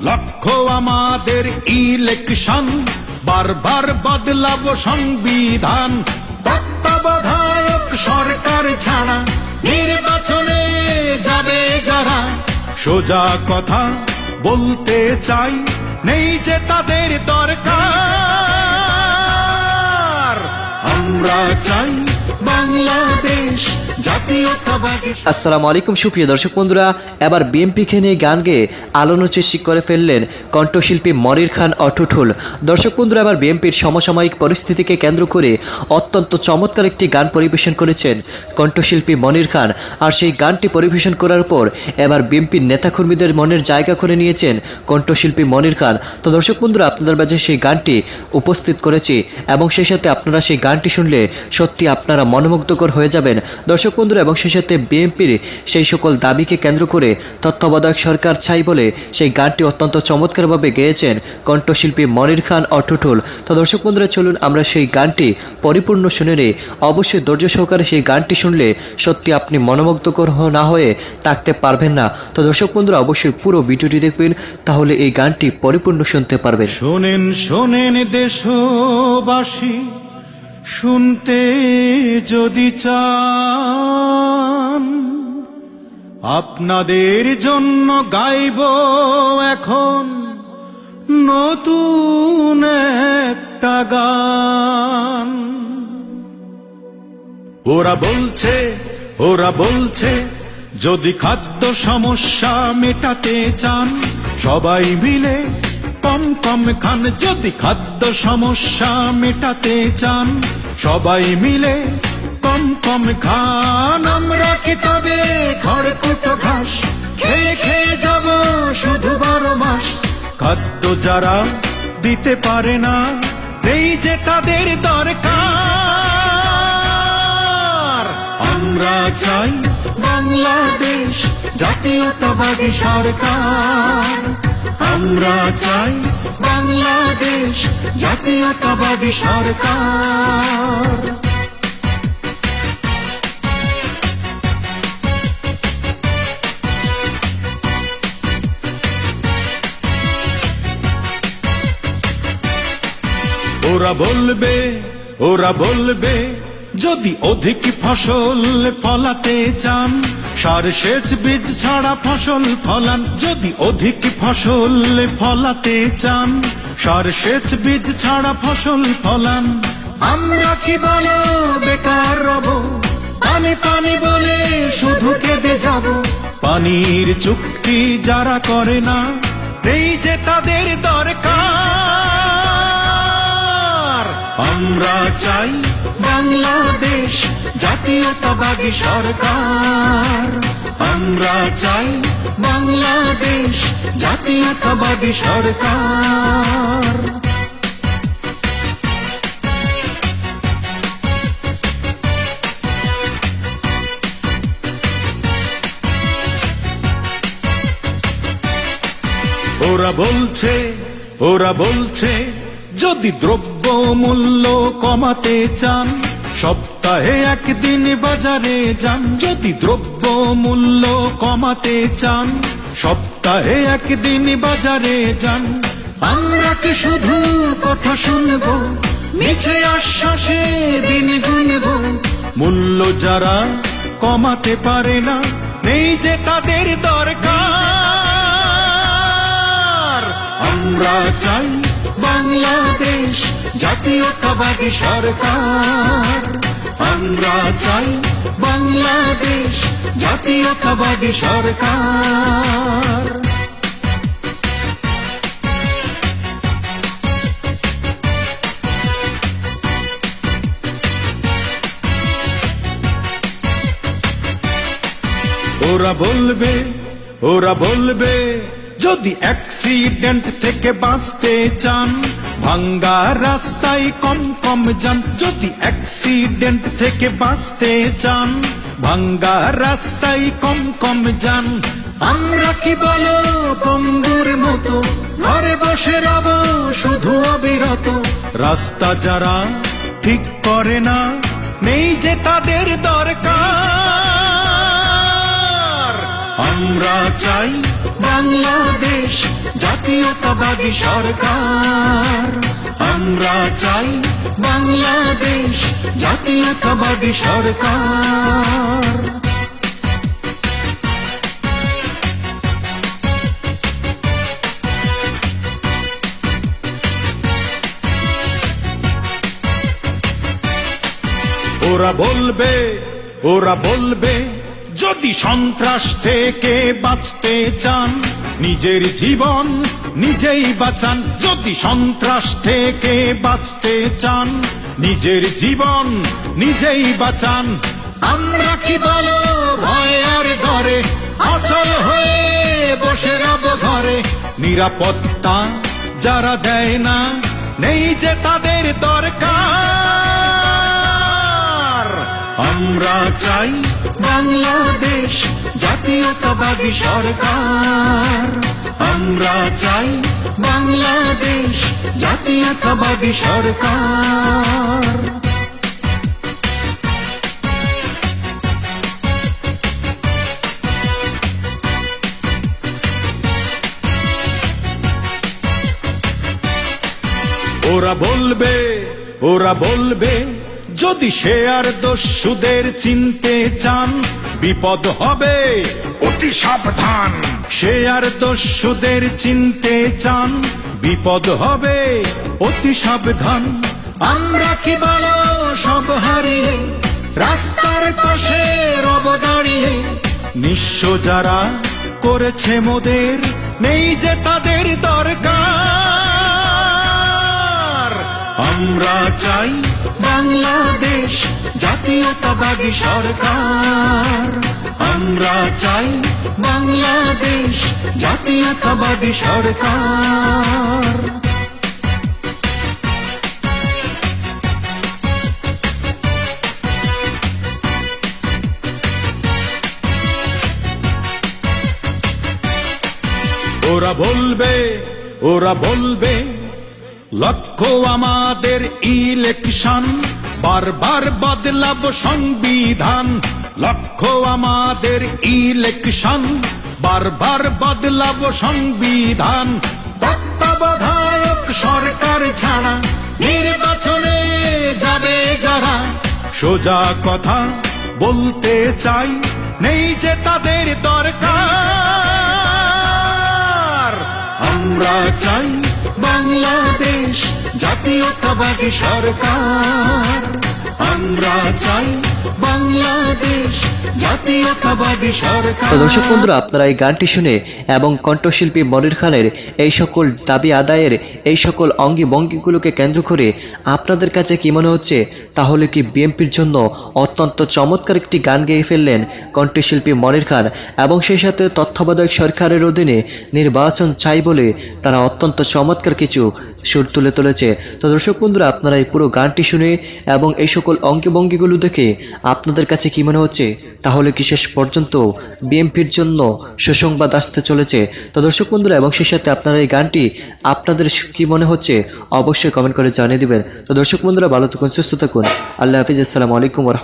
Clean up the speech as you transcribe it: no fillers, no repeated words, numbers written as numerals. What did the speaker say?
লক্ষ্য আমাদের ইলেকশন, বারবার বদলাবো সংবিধান। তত্ত্বাবধায়ক সরকার ছাড়া নির্বাচনে যাবে যারা, সোজা কথা বলতে চাই, নেই যে তাদের দরকার। আমরা চাই বাংলাদেশ জাতীয়তাবাদী। আসসালামু আলাইকুম সুপ্রিয় দর্শক বন্ধুরা, এবার বিএনপিকে নিয়ে গান গেয়ে আলোড়ন সৃষ্টি করে ফেললেন কণ্ঠশিল্পী মনির খান অটুটুল। দর্শক বন্ধুরা, এবার বিএনপির সমসাময়িক পরিস্থিতিকে কেন্দ্র করে অত্যন্ত চমৎকার একটি গান পরিবেশন করেছেন কণ্ঠশিল্পী মনির খান। আর সেই গানটি পরিবেশন করার পর এবার বিএনপির নেতাকর্মীদের মনের জায়গা করে নিয়েছেন কণ্ঠশিল্পী মনির খান। তো দর্শক বন্ধুরা, আপনাদের মাঝে সেই গানটি উপস্থিত করেছি এবং সেই সাথে আপনারা সেই গানটি শুনলে সত্যি আপনারা মনোমুগ্ধকর হয়ে যাবেন দর্শক বন্ধুরা। এবং সেই সাথে বিএনপির সেই সকল দাবিকে কেন্দ্র করে তত্ত্বাবধায়ক সরকার চাই বলে সেই গানটি অত্যন্ত চমৎকারভাবে গেয়েছেন কণ্ঠশিল্পী মনির খান অটুটুল। তো দর্শক বন্ধুরা, চলুন আমরা সেই গানটি পরিপূর্ণ শুনে নেই। অবশ্যই ধৈর্য সহকারে সেই গানটি শুনলে সত্যি আপনি মনোমুগ্ধকর না হয়ে থাকতে পারবেন না। তো দর্শক বন্ধুরা, অবশ্যই পুরো ভিডিওটি দেখবেন, তাহলে এই গানটি পরিপূর্ণ শুনতে পারবেন। শোনেন শোনেন দেশবাসী, শুনতে যদি চান, আপনাদের জন্য গাইব এখন নতুন একটা গান। ওরা বলছে যদি খাদ্য সমস্যা মেটাতে চান, সবাই মিলে কম কম খান। যদি খাদ্য সমস্যা মেটাতে চান, সবাই মিলে কম কম খান। আমরা কি তবে খড়কুটো ঘাস খেয়ে খেয়ে যাব শুধু 12 মাস? খাদ্য যারা দিতে পারে না, এই যে তাদের দরকার। আমরা চাই বাংলাদেশ জাতীয়তাবাদী সরকার। আমরা চাই বাংলাদেশ জাতীয়তাবাদী সরকার। ওরা বলবে যদি অধিক ফসল ফলাতে চান, সার সেচ বীজ ছাড়া ফসল ফলান। যদি অধিক ফসল ফলাতে চান, সার সেচ বীজ ছাড়া ফসল ফলান। আমরা কি বলো বেকার রব, পানি পানি বলে শুধু কেঁদে যাব। পানির চুক্তি যারা করে না, এই যে তাদের দরকার। আমরা চাই বাংলাদেশ জাতীয়তাবাদী সরকার। আমরা চাই বাংলাদেশ জাতীয়তাবাদী সরকার। ওরা বলছে যদি দ্রব্য মূল্য কমাতে চান, সপ্তাহে একদিন বাজারে যান। যদি দ্রব্য মূল্য কমাতে চান, সপ্তাহে একদিন বাজারে যান। আমরা কি শুধু কথা শুনব, মিছে আশ্বাসে দিন গুনব? মূল্য যারা কমাতে পারে না, এই যে তাদের দরকার। আমরা চাই বাংলাদেশ জাতীয়তাবাদী সরকার। আমরা চাই বাংলাদেশ জাতীয়তাবাদী সরকার। ওরা বলবে যদি অ্যাক্সিডেন্ট থেকে বাঁচতে চান, ভাঙ্গা রাস্তায় কম কম যান। যদি অ্যাক্সিডেন্ট থেকে বাঁচতে চান, ভাঙ্গা রাস্তায় কম কম যান। আমরা কি বলো পঙ্গুর মতো ঘরে বসে রব শুধু অবিরত? রাস্তা যারা ঠিক করে না, নেই যে তাদের দরকার। আমরা চাই বাংলাদেশ জাতীয়তাবাদী সরকার। আমরা চাই বাংলাদেশ জাতীয়তাবাদী সরকার। ওরা বলবে যদি সন্ত্রাস থেকে বাঁচতে চান নিজের জীবন নিজেই বাঁচান। যদি সন্ত্রাস থেকে বাঁচতে চান নিজের জীবন নিজেই বাঁচান। আমরা কি বলো ভয় আর ডরে অচল হয়ে বসে রব ঘরে। নিরাপত্তা যারা দেয় না নেই যে তাদের দরকার। আমরা চাই বাংলাদেশ জাতীয়তাবাদী সরকার। আমরা চাই বাংলাদেশ জাতীয়তাবাদী সরকার। ওরা বলবে যদি শেয়ার দস্যুদের চিনতে চান বিপদ হবে অতি সাবধান। শেয়ার দস্যুদের চিনতে চান বিপদ হবে অতি সাবধান। আমরা কি বলো সব হারিয়ে রাস্তার পাশে রব দাঁড়িয়ে। নিঃস্ব যারা করেছে মোদের নেই যে তাদের দরকার। আমরা চাই বাংলাদেশ জাতীয়তাবাদী সরকার। আমরা চাই বাংলাদেশ জাতীয়তাবাদী সরকার। ওরা বলবে লক্ষ্য আমাদের ইলেকশন বারবার বদলাব সংবিধান। লক্ষ্য আমাদের ইলেকশন বারবার বদলাব সংবিধান। তত্ত্বাবধায়ক সরকার ছাড়া নির্বাচনে যাবে যারা। সোজা কথা বলতে চাই নেই যে তাদের দরকার। আমরা চাই বাংলাদেশ জাতীয়তাবাদী সরকার। আমরা চাই বাংলাদেশ জাতীয়তাবাদী সরকার। তো দর্শক বন্ধুরা, আপনারা এই গানটি শুনে এবং কণ্ঠশিল্পী মনির খানের এই সকল দাবি আদায়ের এই সকল অঙ্গি ভঙ্গিগুলোকে কেন্দ্র করে আপনাদের কাছে কি মনে হচ্ছে? তাহলে কি বিএনপির জন্য অত্যন্ত চমৎকার একটি গান গেয়ে ফেললেন কণ্ঠশিল্পী মনির খান এবং সেই সাথে তত্ত্বাবধায়ক সরকারের অধীনে নির্বাচন চাই বলে তারা অত্যন্ত চমৎকার কিছু সুর তুলে তুলেছে। তো দর্শক বন্ধুরা, আপনারা এই পুরো গানটি শুনে এবং এই সকল অঙ্গভঙ্গিগুলো দেখে আপনাদের কাছে কি মনে হচ্ছে? তাহলে কি শেষ পর্যন্ত বিএনপির জন্য সুসংবাদ আসতে চলেছে? তো দর্শক বন্ধুরা, এবং সেই সাথে আপনারা এই গানটি আপনাদের কি মনে হচ্ছে অবশ্যই কমেন্ট করে জানিয়ে দিবেন। তো দর্শক বন্ধুরা, ভালো থাকুন, সুস্থ থাকুন। আল্লাহ হাফিজ। আসসালামু আলাইকুম ওয়া রাহমাতুল্লাহ।